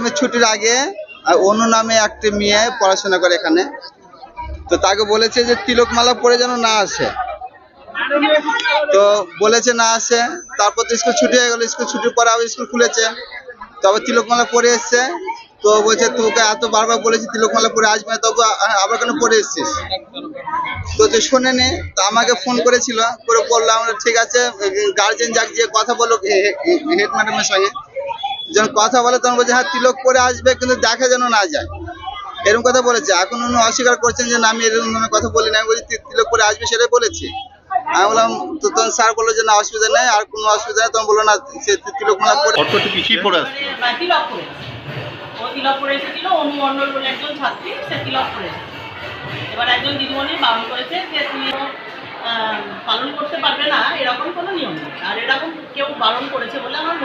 গরমের ছুটির আগে অনু নামে একটি মেয়ে পড়াশোনা করে এখানে। তো তাকে বলেছে যে তিলকমালা পরে যেন না আসে। তো বলেছে না আসে, তারপর তো স্কুল ছুটি হয়ে গেল। স্কুল ছুটির পরে আবার স্কুল খুলেছে, তবে তিলকমালা পরে এসছে। তো বলছে তোকে এত বারবার বলেছি তিলকমালা পরে আসবে না, তবু আবার কেন পরে এসছিস? তো শোনেনি। তো আমাকে ফোন করেছিল, করে বললাম ঠিক আছে, গার্জেন যাক গিয়ে কথা বলো হেড ম্যাডামের সঙ্গে। যখন কথা বলে তখন বলছে হ্যাঁ তিলক পরে আসবে, কিন্তু দেখা যেন না যায়, এরকম কথা বলেছে। এখন উনি অস্বীকার করছেন যে না আমি এরকম কথা বলি না, আমি বলছি তিলক পরে আসবে সেটাই বলেছি। আমি বললাম, তো তখন স্যার বললো যে না অসুবিধা নেই, আর কোনো অসুবিধা নেই। তখন বললো না সে তিলকমালা পরে কি পরে আসছে? তিলক পরে, ও তিলক পরে এসেছিল। অনু মণ্ডল বলে একজন ছাত্রী, সে তিলক পরে এসেছে। এবার একজন দিদিমণি বারণ করেছে যে তুমি পালন করতে পারবে না, এরকম কোনো নিয়ম নেই। আর এরকম কেউ বারণ করেছে বলে আমার